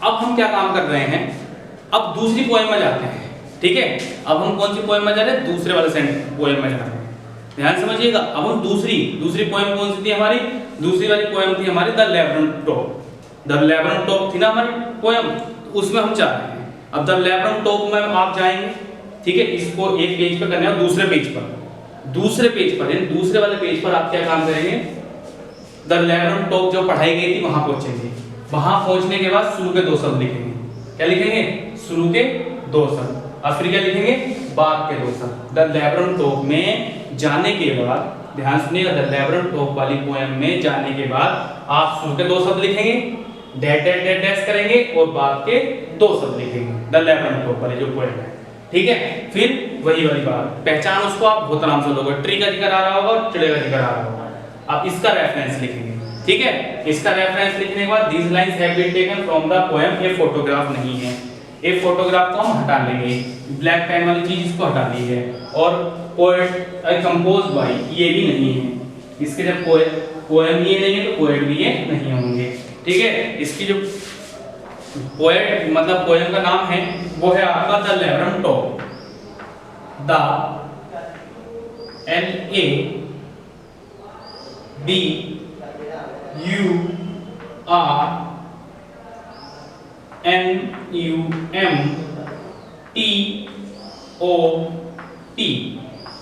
अब हम क्या काम कर रहे हैं, अब दूसरी पोएम में जाते हैं। ठीक है, अब हम कौन सी पोएम में जा रहे हैं, दूसरे वाले पोएम में जा रहे हैं। ध्यान समझिएगा। अब हम दूसरी पोएम कौन सी थी हमारी, दूसरी वाली पोएम थी हमारी द लेबरन टॉप। द लेबरन टॉप थी ना हमारी पोएम, उसमें हम जा रहे हैं। अब द लेबरन टॉप में आप जाएंगे, ठीक है, इसको एक पेज पे करना है, दूसरे पेज पर यानी दूसरे वाले पेज पर आप क्या काम करेंगे, द लेबरन टॉप जो पढ़ाई गई थी वहां पहुंचेंगे। वहां पहुंचने के बाद शुरू के दो शब्द लिखेंगे। क्या लिखेंगे, शुरू के दो शब्द, और फिर क्या लिखेंगे, बाद के दो शब्द। द लेबरन टॉप में जाने के बाद, ध्यान सुनिएगा, द लेबरन टॉप वाली पोएम में जाने के बाद आप शुरू के दो शब्द लिखेंगे, डैश डैश डैश डैश करेंगे, और बाद के दो शब्द लिखेंगे द लेबरन टॉप वाली जो पोएम है। ठीक है, फिर वही वाली बात, पहचान उसको आप बहुत आराम से लोगे, ट्री का जिक्र आ रहा होगा और चिड़े का जिक्र आ रहा होगा। आप इसका रेफरेंस लिखेंगे। ठीक है, इसका रेफरेंस लिखने के बाद these lines have been taken from the poem, ये फोटोग्राफ नहीं है, ये फोटोग्राफ को हम हटा लेंगे, ब्लैक पेन वाली चीज इसको हटा दी है। और पोएट कंपोज बाय, ये भी नहीं है, इसके जब पोएम ये नहीं है तो पोएट भी ये नहीं होंगे। ठीक है, इसकी जो पोएट मतलब पोएम का नाम है वो है आपका द लेबरन टॉप, द LABURNTOP,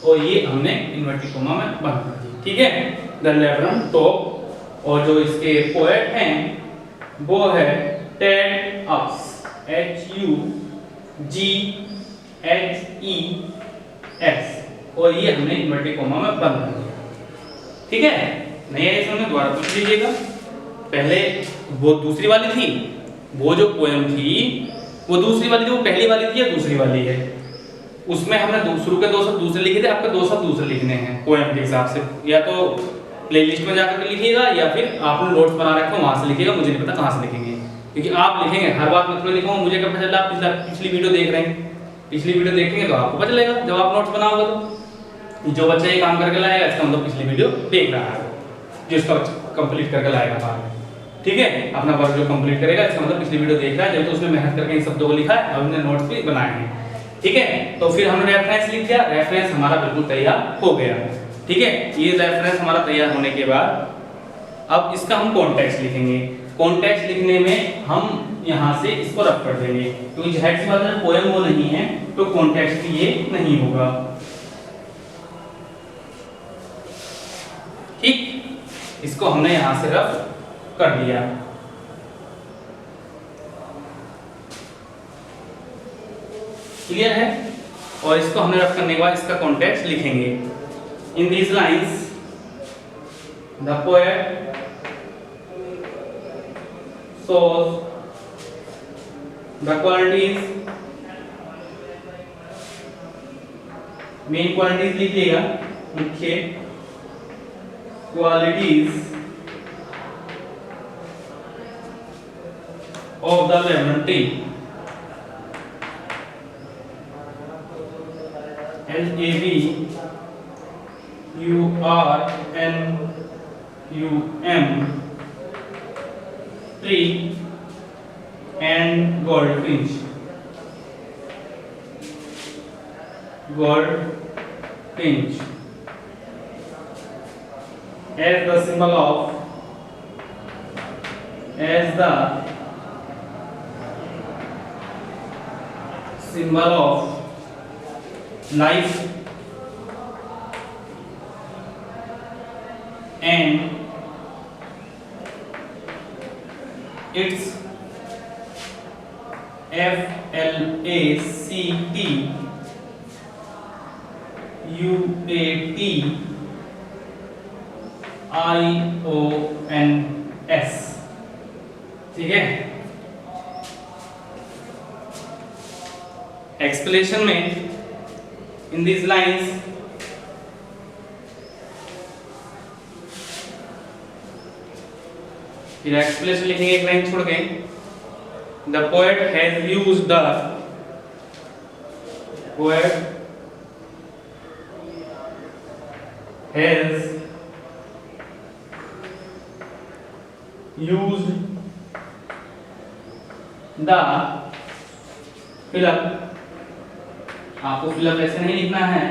और ये हमने इन्वर्टेड कॉमा में बंद कर दी। ठीक है, द लेबरन टॉप, और जो इसके पोएट हैं वो है टेड हग्स, HUGHES, और ये हमने इन्वर्टेड कॉमा में बंद कर दिया। ठीक है, नहीं है इसमें दोबारा पूछ लीजिएगा। पहले वो दूसरी वाली थी, वो जो पोएम थी वो दूसरी वाली थी, वो पहली वाली थी या दूसरी वाली है, उसमें हमने शुरू के दो शब्द दूसरे लिखे थे, आपके दो शब्द दूसरे लिखने हैं पोएम के हिसाब से। या तो प्लेलिस्ट में जाकर के लिखिएगा या फिर आपने नोट्स बना रखे हो वहां से लिखिएगा, मुझे नहीं पता कहां से लिखेंगे, क्योंकि आप लिखेंगे हर बात में थोड़ा लिखूंगा, मुझे क्या पता चला आप पिछली वीडियो देख रहे हैं, पिछली वीडियो देखेंगे तो आपको पता चलेगा जब आप नोट्स बनाओगे। तो जो बच्चा ये काम करके लाएगा इसका मतलब पिछली वीडियो देख रहा है, जो इसका कंप्लीट करके लाएगा बाद में। ठीक है, अपना वर्क जो कंप्लीट करेगा इसका मतलब पिछली वीडियो देख रहा है, जब तो उसने मेहनत करके इन शब्दों को लिखा है और हमने नोट्स भी बनाए हैं। ठीक है, तो फिर हमने रेफरेंस लिख दिया, रेफरेंस हमारा बिल्कुल तैयार हो गया। ठीक है, ये रेफरेंस हमारा तैयार होने के बाद अब इसका हम कॉन्टेक्स्ट लिखेंगे। कॉन्टेक्स्ट लिखने में हम यहाँ से इसको रख कर देंगे, क्योंकि हेड्स वाला पोएम वो नहीं है तो कॉन्टेक्स्ट भी ये नहीं होगा। ठीक, इसको हमने यहाँ से रफ कर दिया। क्लियर है, और इसको हमने रफ करने के बाद इसका कॉन्टेक्स्ट लिखेंगे। In these lines the poet shows the qualities, main qualities लिखिएगा, मुख्य qualities of the lemon tea, LABURNUM tree and goldfinch. Goldfinch as the symbol of life and its FLACTUATIONS। ठीक है, एक्सप्लेनेशन में इन दीज लाइंस फिर explanation लिखेंगे एक line छोड़ के। The poet has used the fill up, आपको फिलअप ऐसे नहीं लिखना है,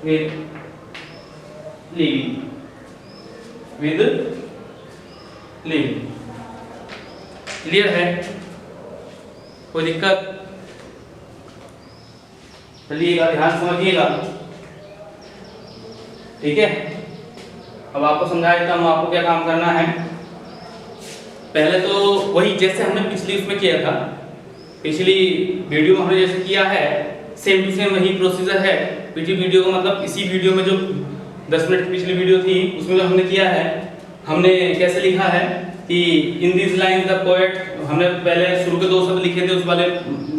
with living, with living. Clear है? कोई दिक्कत? चलिएगा, ध्यान समझिएगा, ठीक है। अब आपको समझा देता हूं आपको क्या काम करना है। पहले तो वही जैसे हमने पिछली उसमें किया था, पिछली वीडियो में हमने जैसे किया है, सेम टू सेम वही प्रोसीजर है। पिछली वीडियो का मतलब इसी वीडियो में जो 10 मिनट की पिछली वीडियो थी उसमें जो हमने किया है, हमने कैसे लिखा है कि in this line the poet, हमने पहले शुरू के 2 शब्द लिखे थे उस वाले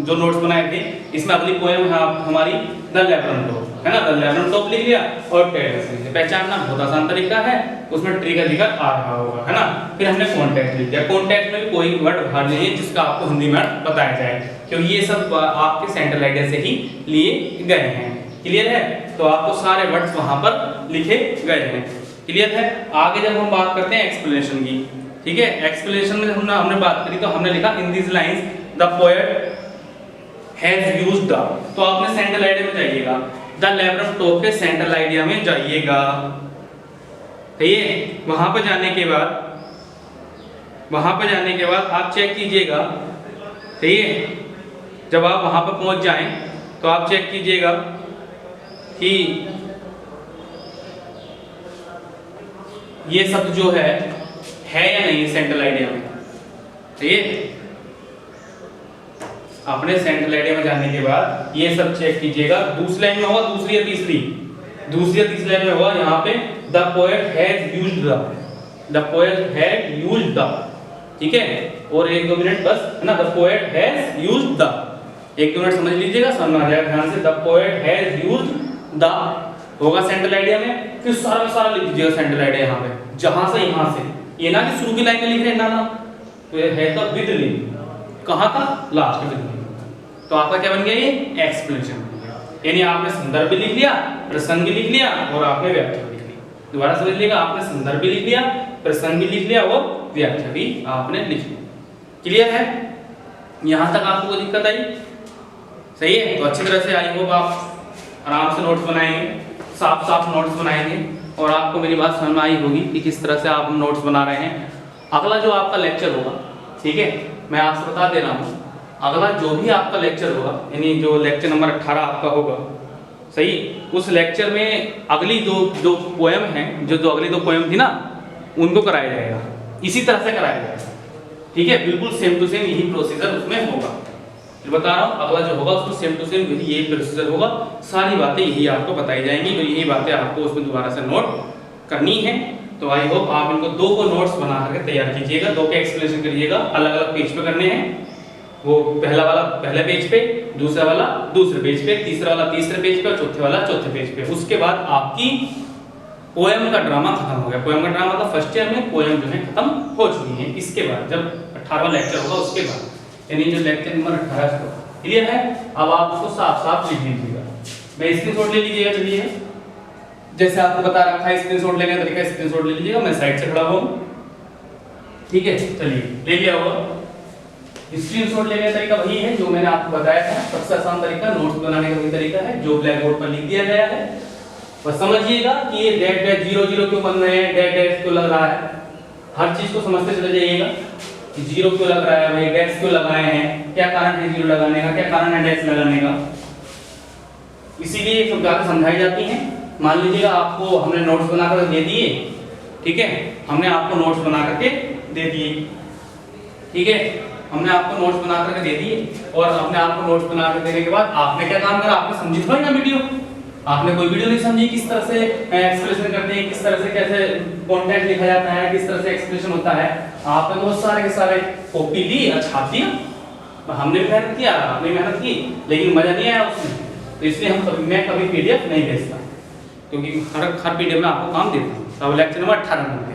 जो नोट्स बनाए थे। इसमें अगली पोएम हमारी द लेब्रांटोप है ना, द लेब्रांटोप लिख लिया और टेक्स्ट लिख लिया। पहचानना बहुत आसान तरीका है, उसमें ट्री का जिक्र आ रहा होगा, है ना। फिर हमने कॉन्टेक्स्ट लिख दिया। कॉन्टेक्स्ट में भी कोई वर्ड बाहर नहीं है जिसका आपको हिंदी में बताया जाए, क्योंकि ये सब आपके सेंट्रल आइडिया से ही लिए गए हैं। क्लियर है? तो आपको सारे वर्ड्स वहां पर लिखे गए हैं। क्लियर है? आगे जब हम बात करते हैं एक्सप्लेनेशन की, ठीक है, एक्सप्लेनेशन में हमने बात करी तो हमने लिखा in this lines the poet has used the, तो आपने सेंट्रल आइडिया में जाइएगा, द लेब्रांटोप के सेंट्रल आइडिया में जाइएगा। ठीक है, वहां पर जाने के बाद आप चेक कीजिएगा, ठीक है। जब आप वहां पर पहुंच जाएं तो आप चेक कीजिएगा कि ये शब्द जो है या नहीं सेंट्रल आइडिया में। ठीक है, अपने सेंट्रल आइडिया में जाने के बाद ये सब चेक कीजिएगा। दूसरी लाइन में होगा, दूसरी या तीसरी लाइन में होगा यहाँ पे the poet has used the poet had used the, ठीक है। और 1-2 मिनट बस, है ना, the poet has used the, 1-2 minute समझ लीजिएगा, समझ आ जाएगा ध्यान से। The poet has used the होगा सेंट्रल आइडिया में, फिर सारा लिख दीजिएगा सेंट्रल आइडिया यहाँ पे, जहां से यहाँ से, ये ना कि शुरू की लाइन में लिख रहे हैं ना, तो ये है तो विद लिंक, कहां था, लास्ट में। तो आपका क्या बन गया, ये एक्सप्लेनेशन बन गया। यानी आपने संदर्भ भी लिख लिया, प्रसंग भी लिख लिया और आपने व्याख्या भी लिख ली। दोबारा समझ लीजिएगा, आपने संदर्भ भी लिख लिया, प्रसंग भी लिख लिया और व्याख्या भी आपने लिख ली। क्लियर है? यहां तक आपको कोई दिक्कत आई? सही है? तो अच्छी तरह से आई होप आप आराम से नोट्स बनाएंगे, साफ नोट्स बनाएंगे और आपको मेरी बात समझ में आई होगी कि किस तरह से आप नोट्स बना रहे हैं। अगला जो आपका लेक्चर होगा, ठीक है, मैं आपसे बता दे रहा हूँ, अगला जो भी आपका लेक्चर होगा, यानी जो लेक्चर नंबर 18 आपका होगा, सही, उस लेक्चर में अगली जो पोएम है, जो अगली 2 पोएम थी ना, उनको कराया जाएगा, इसी तरह से कराया जाएगा। ठीक है, बिल्कुल सेम टू सेम यही प्रोसीजर उसमें होगा। फिर बता रहा हूँ, अगला जो होगा उसमें सेम टू सेम यही प्रोसीजर होगा, सारी बातें यही आपको बताई जाएंगी और यही बातें आपको उसमें दोबारा से नोट करनी है। तो आई होप आप इनको 2 को नोट्स बना करके तैयार कीजिएगा, 2 के एक्सप्लेनेशन करिएगा, अलग-अलग पेज पे करने हैं। वो पहला वाला पहले पेज पे, दूसरा वाला दूसरे पेज पे, तीसरा वाला तीसरे पेज पे और चौथे वाला चौथे पेज पे। उसके बाद आपकी पोएम का ड्रामा खत्म हो गया। पोएम का ड्रामा का फर्स्ट ईयर में पोएम जो है खत्म हो चुकी है। इसके बाद जब 18वां लेक्चर होगा उसके बाद, यानी जो लेक्चर नंबर 18 है, क्लियर है? अब आप उसको साफ लिख लीजिएगा, मैं स्क्रीनशॉट ले लीजिएगा। चलिए, जैसे आपको बता रखा है स्क्रीनशॉट लेने का तरीका, स्क्रीनशॉट ले लीजिएगा, मैं साइड से खड़ा हूं, ठीक है। चलिए, ले लिया होगा। स्क्रीनशॉट लेने का तरीका वही है जो मैंने आपको बताया था, सबसे आसान तरीका, नोट्स बनाने का वही तरीका है जो ब्लैक बोर्ड पर लिख दिया गया है। बस समझिएगा कि ये डैश डैश 0 क्यों बन रहे हैं, डैश डैश क्यों लग रहा है, हर चीज को समझते चले जाइएगा कि 0 क्यों लग रहा है, भाई डैश क्यों लगाए हैं, क्या कारण है 0 लगाने का, क्या कारण है डैश लगाने का, इसीलिए सब बातें समझाई जाती हैं। मान लीजिएगा आपको हमने नोट्स बनाकर दे दिए, ठीक है, हमने आपको नोट्स बना करके दे दिए, ठीक है, हमने आपको नोट्स बना करके दे दिए और हमने आपको नोट्स बना कर देने के बाद आपने क्या काम करा, आपने समझी थोड़ी ना वीडियो, आपने कोई वीडियो नहीं समझी, किस तरह से एक्सप्रेशन करते हैं, किस तरह से कैसे कंटेंट लिखा जाता है, किस तरह से एक्सप्रेशन होता है। आपने तो सारे के सारे कॉपी ली और छाप दिया, हमने भी मेहनत किया, आपने मेहनत की, लेकिन मजा नहीं आया उसमें। तो इसलिए मैं कभी PDF नहीं भेजता, क्योंकि हर PDF में आपको काम देता हूँ। अब लेक्चर नंबर 18 में